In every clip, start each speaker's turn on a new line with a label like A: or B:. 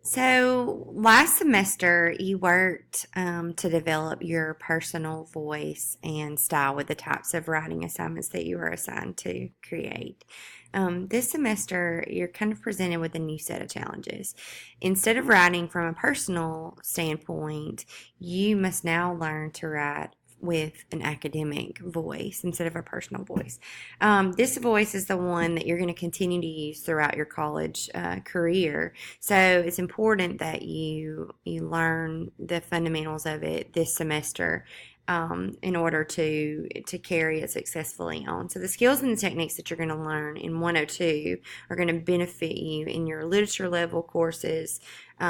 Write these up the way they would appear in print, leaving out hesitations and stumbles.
A: So last semester, you worked to develop your personal voice and style with the types of writing assignments that you were assigned to create. This semester, you're kind of presented with a new set of challenges. Instead of writing from a personal standpoint, you must now learn to write with an academic voice instead of a personal voice. This voice is the one that you're going to continue to use throughout your college career, so it's important that you learn the fundamentals of it this semester in order to carry it successfully on. So the skills and the techniques that you're going to learn in 102 are going to benefit you in your literature level courses,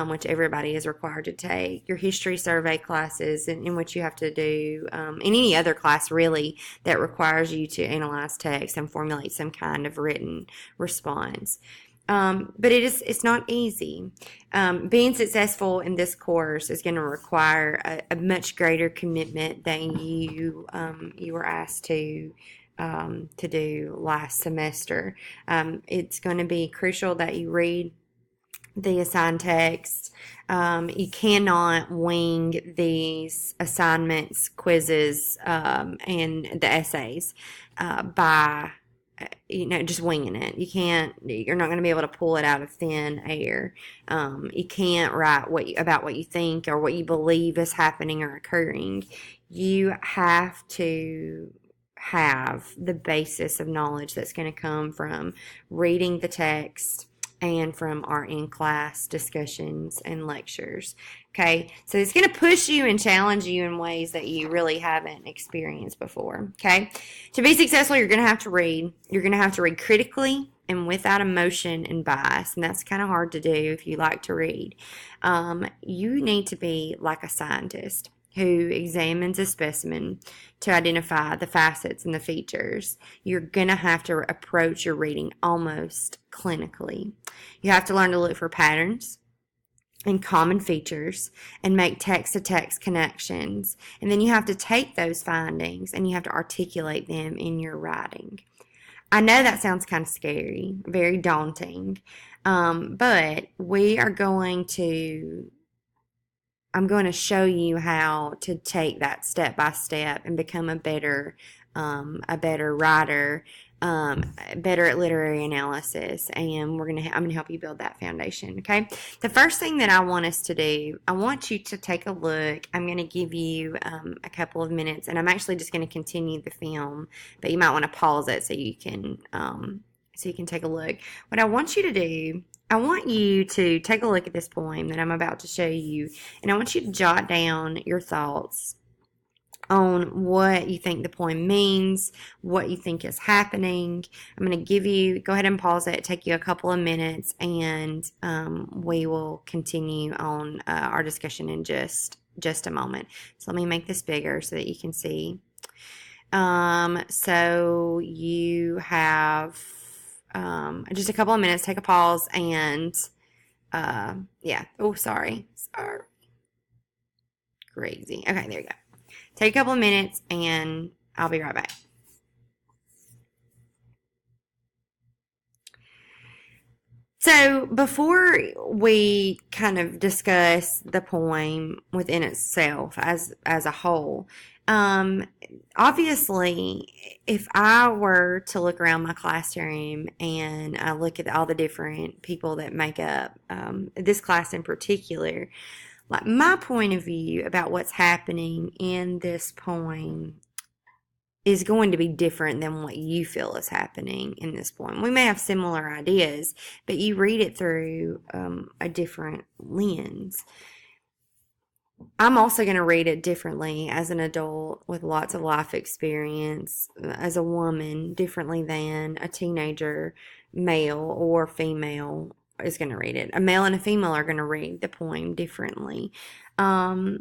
A: which everybody is required to take, your history survey classes, in which you have to do, in any other class really that requires you to analyze text and formulate some kind of written response. But it's not easy. Being successful in this course is going to require a much greater commitment than you were asked to do last semester. It's going to be crucial that you read the assigned text. You cannot wing these assignments, quizzes, and the essays by just winging it. You're not going to be able to pull it out of thin air. You can't write about what you think or what you believe is happening or occurring. You have to have the basis of knowledge that's going to come from reading the text and from our in-class discussions and lectures. Okay, so it's going to push you and challenge you in ways that you really haven't experienced before. Okay, to be successful, you're going to have to read. You're going to have to read critically and without emotion and bias, and that's kind of hard to do if you like to read. You need to be like a scientist who examines a specimen to identify the facets and the features. You're going to have to approach your reading almost clinically. You have to learn to look for patterns and common features and make text-to-text connections. And then you have to take those findings and you have to articulate them in your writing. I know that sounds kind of scary, very daunting, but I'm going to show you how to take that step by step and become a better writer, better at literary analysis, and I'm gonna help you build that foundation. Okay, the first thing that I want us to do, I want you to take a look. I'm gonna give you a couple of minutes, and I'm actually just gonna continue the film, but you might want to pause it so you can take a look. What I want you to do, I want you to take a look at this poem that I'm about to show you, and I want you to jot down your thoughts on what you think the poem means, what you think is happening. I'm going to go ahead and pause it, take you a couple of minutes, and we will continue on our discussion in just a moment. So let me make this bigger so that you can see. So you have just a couple of minutes, take a pause, and yeah. Oh, sorry. Crazy. Okay, there you go. Take a couple of minutes, and I'll be right back. So before we kind of discuss the poem within itself as a whole, um, obviously, if I were to look around my classroom and I look at all the different people that make up this class in particular, like my point of view about what's happening in this poem is going to be different than what you feel is happening in this poem. We may have similar ideas, but you read it through a different lens. I'm also going to read it differently as an adult with lots of life experience, as a woman, differently than a teenager, male or female, is going to read it. A male and a female are going to read the poem differently. No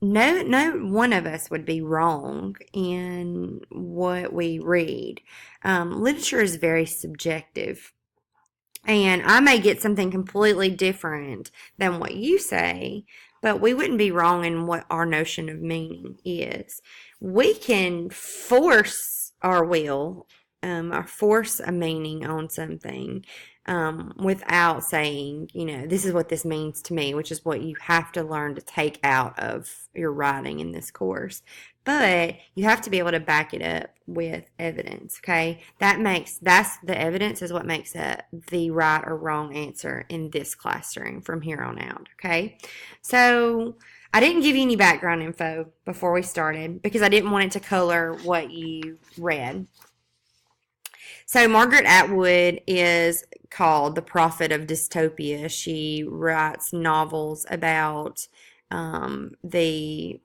A: one of us would be wrong in what we read. Literature is very subjective, and I may get something completely different than what you say, but we wouldn't be wrong in what our notion of meaning is. We can force our will, or force a meaning on something, without saying, this is what this means to me, which is what you have to learn to take out of your writing in this course. But you have to be able to back it up with evidence, okay? That's the evidence is what makes it the right or wrong answer in this classroom from here on out, okay? So I didn't give you any background info before we started because I didn't want it to color what you read. So Margaret Atwood is called the prophet of dystopia. She writes novels about the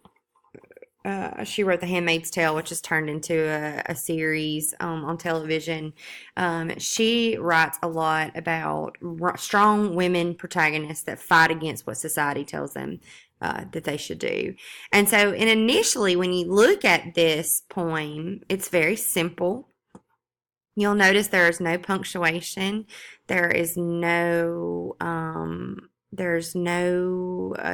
A: she wrote The Handmaid's Tale, which is turned into a series on television. She writes a lot about strong women protagonists that fight against what society tells them that they should do. And so, and initially, when you look at this poem, it's very simple. You'll notice there is no punctuation. There is no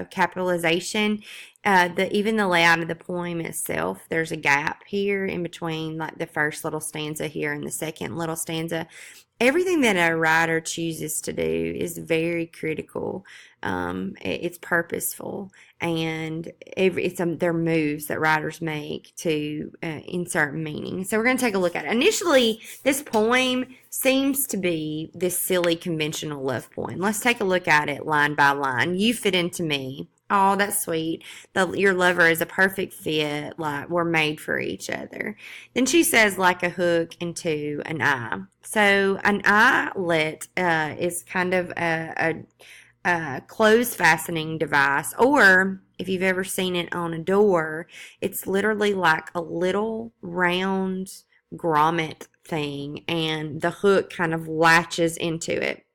A: capitalization. Even the layout of the poem itself, there's a gap here in between, like the first little stanza here and the second little stanza. Everything that a writer chooses to do is very critical. It's purposeful, and they're moves that writers make to insert meaning. So we're going to take a look at it. Initially, this poem seems to be this silly conventional love poem. Let's take a look at it line by line. You fit into me. Oh, that's sweet. Your lover is a perfect fit, like we're made for each other. Then she says, like a hook into an eye. So an eyelet is kind of a closed fastening device, or if you've ever seen it on a door, it's literally like a little round grommet thing, and the hook kind of latches into it.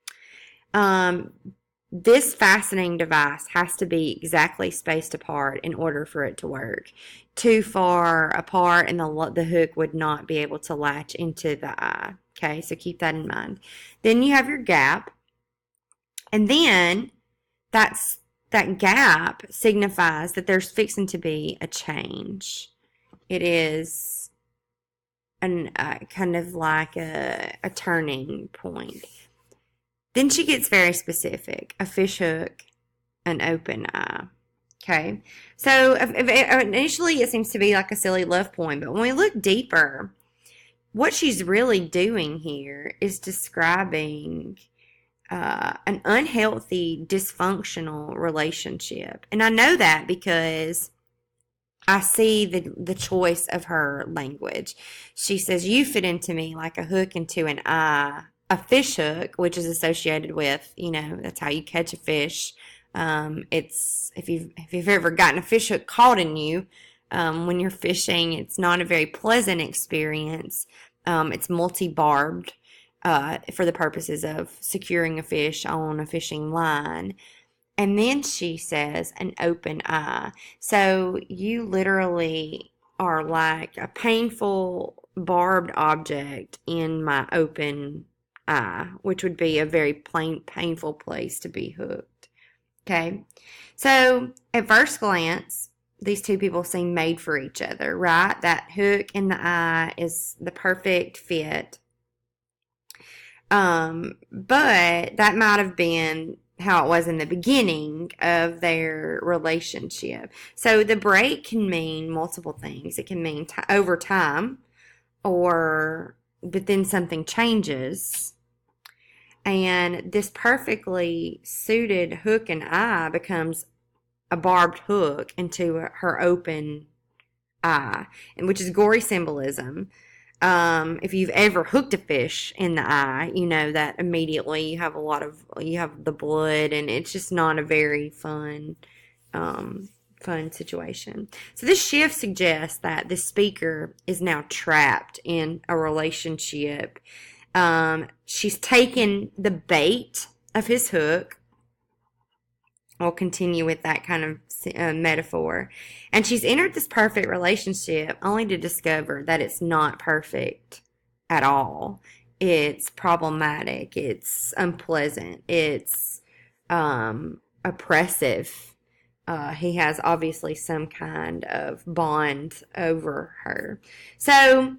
A: This fastening device has to be exactly spaced apart in order for it to work. Too far apart and the hook would not be able to latch into the eye. Okay, so keep that in mind. Then you have your gap, and then that gap signifies that there's fixing to be a change. It is kind of like a turning point. Then she gets very specific. A fish hook, an open eye. Okay. So initially it seems to be like a silly love poem, but when we look deeper, what she's really doing here is describing an unhealthy, dysfunctional relationship. And I know that because I see the choice of her language. She says, you fit into me like a hook into an eye. A fish hook, which is associated with, that's how you catch a fish. It's if you've ever gotten a fish hook caught in you when you're fishing, it's not a very pleasant experience. It's multi-barbed for the purposes of securing a fish on a fishing line. And then she says an open eye. So you literally are like a painful barbed object in my open eye, which would be a very painful place to be hooked. Okay, so at first glance, these two people seem made for each other, right? That hook in the eye is the perfect fit. But that might have been how it was in the beginning of their relationship. So the break can mean multiple things. It can mean over time, but then something changes. And this perfectly suited hook and eye becomes a barbed hook into her open eye, and which is gory symbolism. If you've ever hooked a fish in the eye, you know that immediately you have the blood, and it's just not a very fun situation. So this shift suggests that the speaker is now trapped in a relationship. She's taken the bait of his hook. We'll continue with that kind of metaphor. And she's entered this perfect relationship only to discover that it's not perfect at all. It's problematic. It's unpleasant. It's oppressive. He has obviously some kind of bond over her. So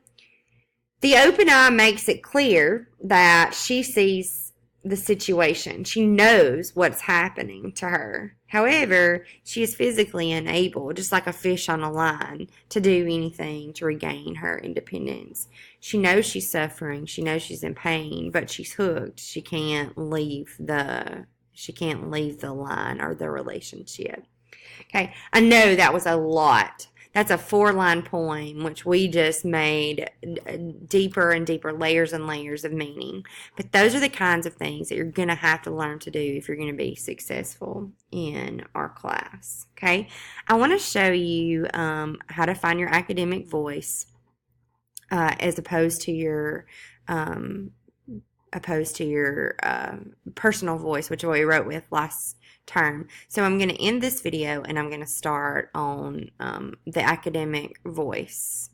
A: the open eye makes it clear that she sees the situation. She knows what's happening to her. However, she is physically unable, just like a fish on a line, to do anything to regain her independence. She knows she's suffering. She knows she's in pain, but she's hooked. She can't leave the line or the relationship. Okay, I know that was a lot. That's a 4-line poem, which we just made deeper and deeper layers and layers of meaning. But those are the kinds of things that you're going to have to learn to do if you're going to be successful in our class. Okay, I want to show you how to find your academic voice as um, opposed to your personal voice, which we wrote with last term. So I'm going to end this video and I'm going to start on the academic voice.